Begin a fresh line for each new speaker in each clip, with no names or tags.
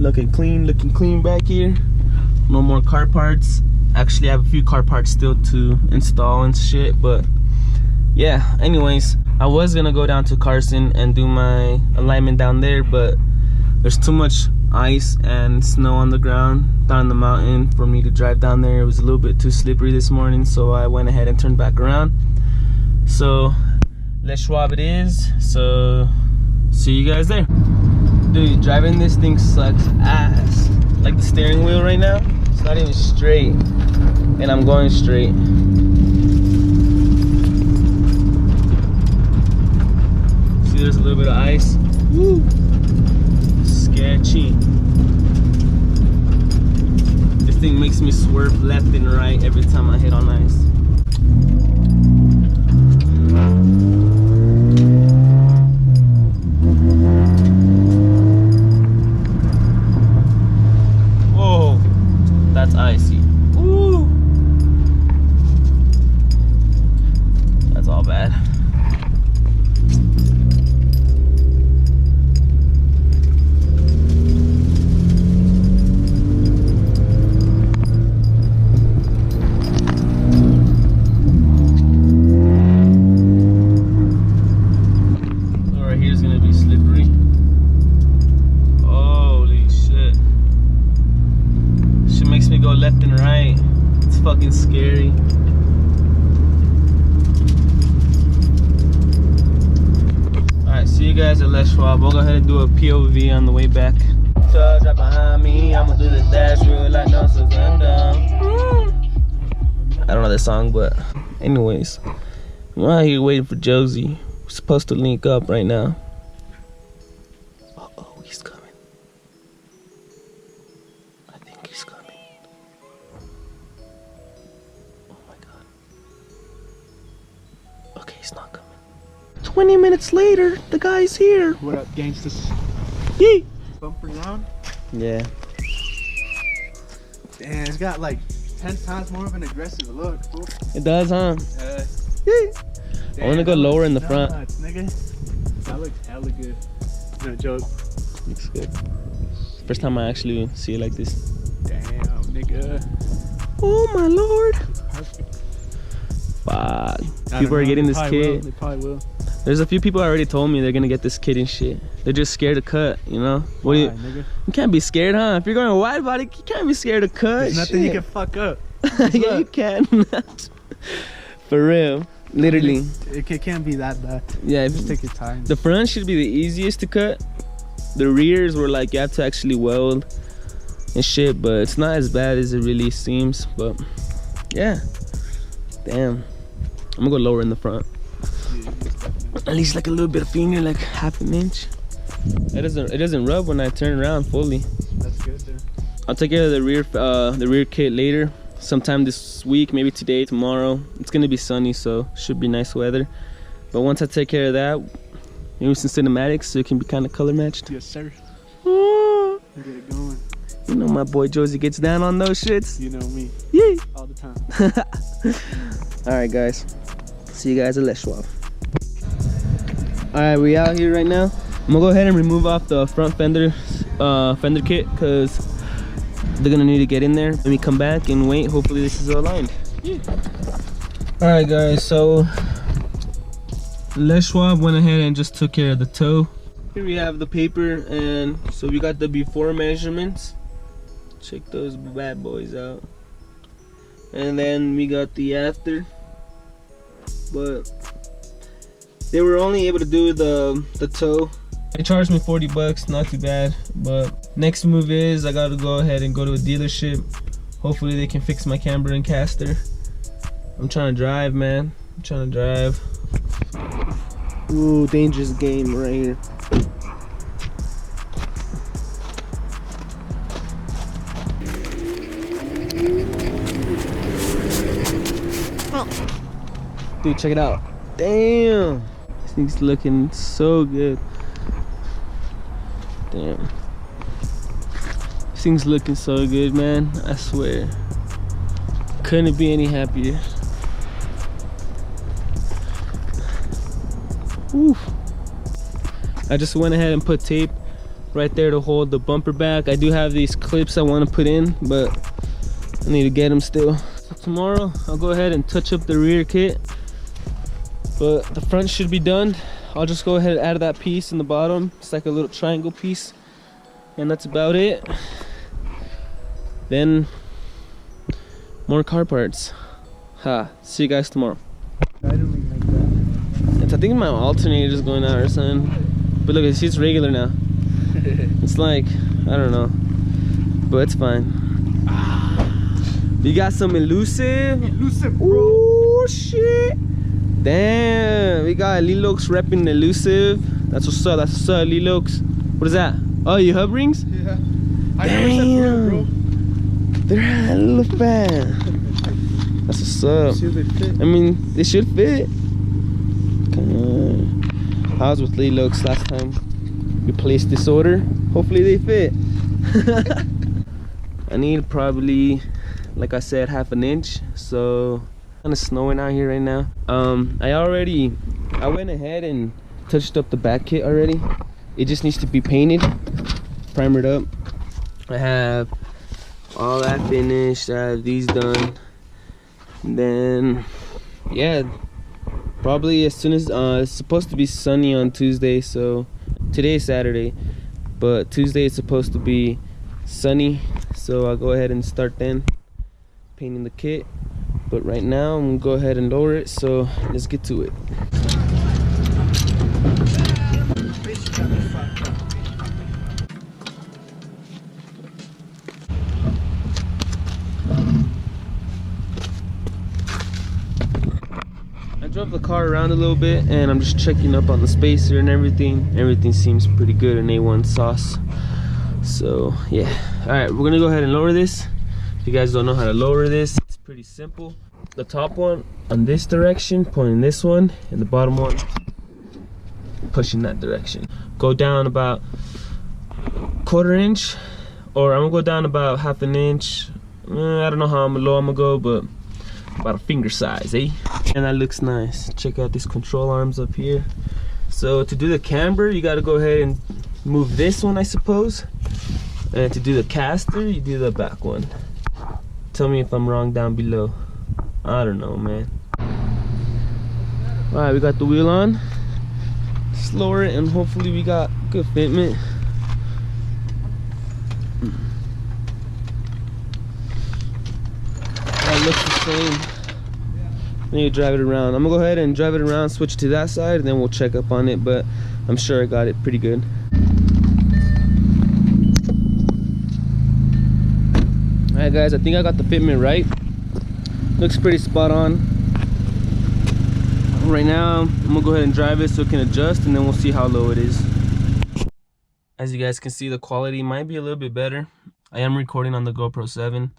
looking clean back here. No more car parts. Actually, I have a few car parts still to install and shit, but yeah, anyways, I was gonna go down to Carson and do my alignment down there, but there's too much ice and snow on the ground down the mountain for me to drive down there. It was a little bit too slippery this morning, so I went ahead and turned back around. So Les Schwab it is. So see you guys there. Dude, driving this thing sucks ass. Like the steering wheel right now, it's not even straight, and I'm going straight. See, there's a little bit of ice. Woo! Sketchy. This thing makes me swerve left and right every time I hit on ice. Whoa, that's icy. Ooh, that's all bad. Left and right, it's fucking scary. Alright, see you guys at Les Schwab. I'll go ahead and do a POV on the way back. So drop behind me, I'ma do the dash real like no so I'm down. I don't know that song, but anyways, I'm out here waiting for Josie. We're supposed to link up right now. Uh-oh, he's coming. I think he's coming. 20 minutes later, the guy's here.
What up, gangsters?
Yee!
Bumper down?
Yeah.
Damn, it's got like 10 times more of an aggressive look. Fool.
It does, huh?
Yee!
I want to go lower in the front.
Nigga. That looks hella good. No joke.
Looks good. First time I actually see it like this.
Damn, nigga.
Oh my lord.
Perfect.
Fuck. People are getting this kit.
They probably will.
There's a few people already told me they're gonna get this kit and shit. They're just scared to cut, you know? What do you?
Nigga?
You can't be scared, huh? If you're going wide body, you can't be scared to cut.
There's nothing
shit.
you can fuck up.
Yeah, you can. For real. Literally.
It can't be that bad.
Yeah,
just take your time.
The front should be the easiest to cut. The rears were like you have to actually weld and shit, but it's not as bad as it really seems. But yeah, damn, I'm gonna go lower in the front.
Yeah,
at least like a little bit of finger, like half an inch. It doesn't rub when I turn around fully.
That's good there.
I'll take care of the rear kit later, sometime this week, maybe today, tomorrow. It's gonna be sunny, so should be nice weather. But once I take care of that, maybe some cinematics so it can be kind of color matched.
Yes, sir.
Oh.
Get it going.
You know my boy Josie gets down on those shits.
You know me.
Yay!
All the time.
Alright guys, see you guys at Les Schwab. Alright, we out here right now. I'm gonna go ahead and remove off the front fender kit because they're gonna need to get in there. Let me come back and wait. Hopefully this is aligned. Yeah. Alright guys, so Les Schwab went ahead and just took care of the toe. Here we have the paper, and so we got the before measurements. Check those bad boys out. And then we got the after, but they were only able to do the toe. They charged me 40 bucks, not too bad. But next move is I gotta go ahead and go to a dealership. Hopefully they can fix my camber and caster. I'm trying to drive, man. I'm trying to drive. Ooh, dangerous game right here. Dude, check it out. Damn, this thing's looking so good. Damn, this thing's looking so good, man. I swear, couldn't be any happier. Oof. I just went ahead and put tape right there to hold the bumper back. I do have these clips I want to put in, but I need to get them still. So tomorrow I'll go ahead and touch up the rear kit, but the front should be done. I'll just go ahead and add that piece in the bottom. It's like a little triangle piece, and that's about it. Then more car parts. See you guys tomorrow.
I don't really like that.
I think my alternator is going out or something. But look, it's regular now. It's like, I don't know, but it's fine. You got some elusive?
Elusive, bro.
Oh shit! Damn, we got Lilox repping elusive. That's what's up. That's what's up, Lilox. What is that? Oh, your hub rings?
Yeah. I never said word, bro.
They're hella fat. That's what's up.
See if they fit.
I mean, they should fit. Come on. I was with Lilox last time. We placed this order. Hopefully they fit. I need probably, like I said, 1/2 inch. So kind of snowing out here right now. I went ahead and touched up the back kit already. It just needs to be painted, primered up. I have all that finished. I have these done. And then yeah, probably as soon as it's supposed to be sunny on Tuesday, so today is Saturday, but Tuesday is supposed to be sunny, so I'll go ahead and start then painting the kit. But right now I'm gonna go ahead and lower it, so let's get to it. I drove the car around a little bit and I'm just checking up on the spacer and everything. Everything seems pretty good in A1 sauce. So yeah, all right, we're gonna go ahead and lower this. If you guys don't know how to lower this, it's pretty simple. The top one on this direction, pointing this one, and the bottom one pushing that direction. Go down about 1/4 inch, or I'm gonna go down about 1/2 inch. I don't know how low I'm gonna go, but about a finger size, eh? And that looks nice. Check out these control arms up here. So to do the camber, you gotta go ahead and move this one, I suppose. And to do the caster, you do the back one. Tell me if I'm wrong down below. I don't know, man. All right, we got the wheel on. Just lower it and hopefully we got good fitment. That looks the same. Then you drive it around. I'm gonna go ahead and drive it around, switch to that side, and then we'll check up on it, but I'm sure I got it pretty good. Alright guys, I think I got the fitment right. Looks pretty spot on. Right now, I'm gonna go ahead and drive it so it can adjust, and then we'll see how low it is. As you guys can see, the quality might be a little bit better. I am recording on the GoPro 7.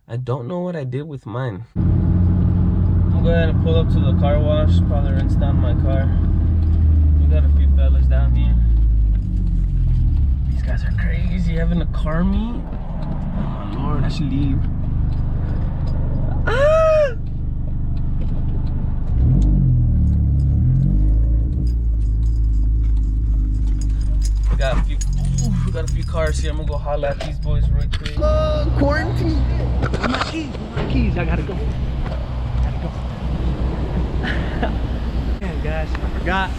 I don't know what I did with mine. I'm gonna go ahead and pull up to the car wash, probably rinse down my car. We got a few fellas down here. These guys are crazy, having a car meet. Oh my lord, I should leave. Ah! We got a few cars here. I'm gonna go holler at these boys real quick. Quarantine.
Where my keys? Where my keys? I gotta go. Damn guys, I forgot.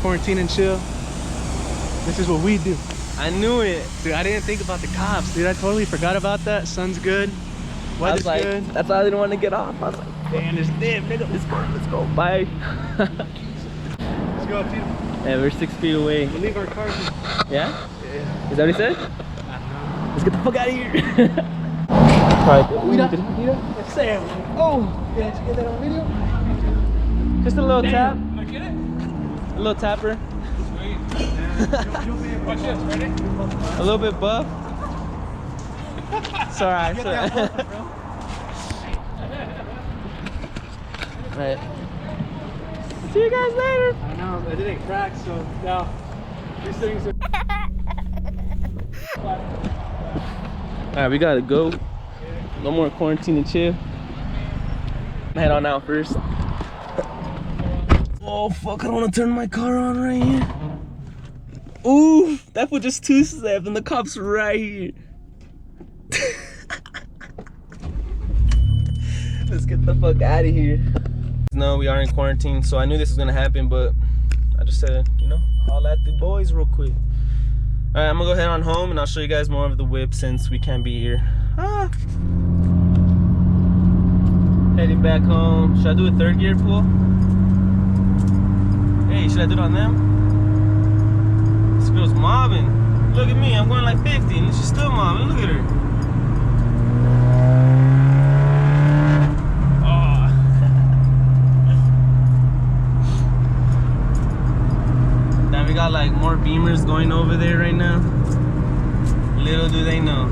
Quarantine and chill. This is what we do.
I knew it.
Dude, I didn't think about the cops, dude. I totally forgot about that. Sun's good. Weather's good.
That's why I didn't want to get off. I was like,
damn, this dip, nigga.
let's go. Bye.
Let's go, Tito.
Yeah, we're 6 feet away.
We'll leave our cars here.
Yeah?
Yeah.
Is that what he said?
I don't know.
Let's get the fuck out of here.
Yes, Sam. Oh, did you get that on video?
Just a little tap.
Can I get it?
A little tapper.
Sweet. Watch this, ready?
A little bit buff. It's alright. Right. See you guys later.
I know, but it didn't crack, so now these things are.
Alright, we gotta go. No more quarantine and chill. Head on out first. Oh fuck, I don't wanna turn my car on right here. Ooh, that fool just two-stepped and the cop's right here. Let's get the fuck out of here. No, we are in quarantine, so I knew this was gonna happen, but I just said, you know, holla at the boys real quick. All right, I'm gonna go head on home and I'll show you guys more of the whip since we can't be here. Heading back home. Should I do a third gear pull? Hey, should I do it on them? This girl's mobbing. Look at me, I'm going like 50 and she's still mobbing. Look at her. Oh. Now we got like more Beamers going over there right now. Little do they know.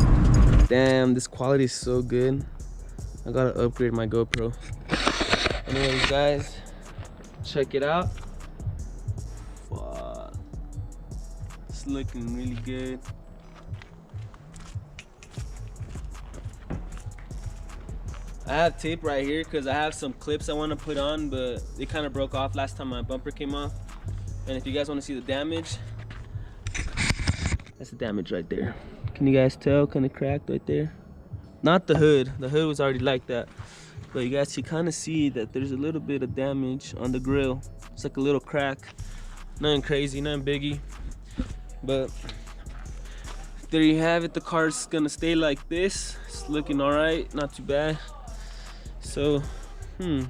Damn, this quality is so good. I gotta upgrade my GoPro. Anyways, guys, check it out. Fuck. It's looking really good. I have tape right here because I have some clips I want to put on, but they kind of broke off last time my bumper came off. And if you guys want to see the damage, that's the damage right there. Can you guys tell? Kind of cracked right there. Not the hood. The hood was already like that. But you guys can kind of see that there's a little bit of damage on the grill. It's like a little crack. Nothing crazy, nothing biggie. But there you have it. The car's gonna stay like this. It's looking all right, not too bad. So, if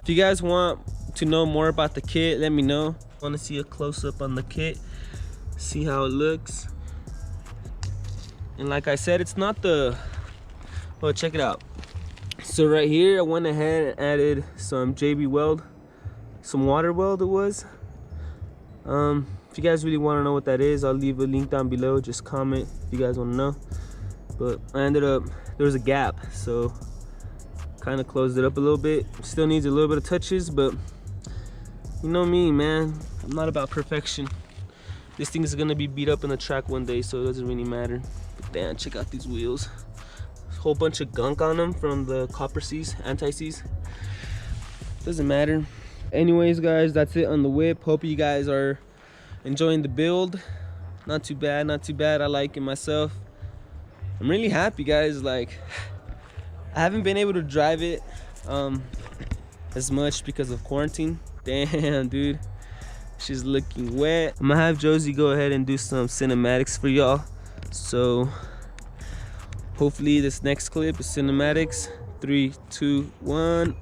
you guys want to know more about the kit, let me know. I want to see a close-up on the kit, see how it looks. And like I said, it's not the, well, check it out. So right here I went ahead and added some JB weld, some water weld it was. If you guys really want to know what that is, I'll leave a link down below. Just comment if you guys want to know. But I ended up, there was a gap, so kind of closed it up a little bit. Still needs a little bit of touches, but you know me, man, I'm not about perfection. This thing is gonna be beat up in the track one day, so it doesn't really matter. But damn, check out these wheels. Whole bunch of gunk on them from the copper C's, anti-C's. Doesn't matter. Anyways, guys, that's it on the whip. Hope you guys are enjoying the build. Not too bad, not too bad. I like it myself. I'm really happy, guys. Like, I haven't been able to drive it as much because of quarantine. Damn, dude, she's looking wet. I'm gonna have Josie go ahead and do some cinematics for y'all. So hopefully this next clip is cinematics. 3, 2, 1.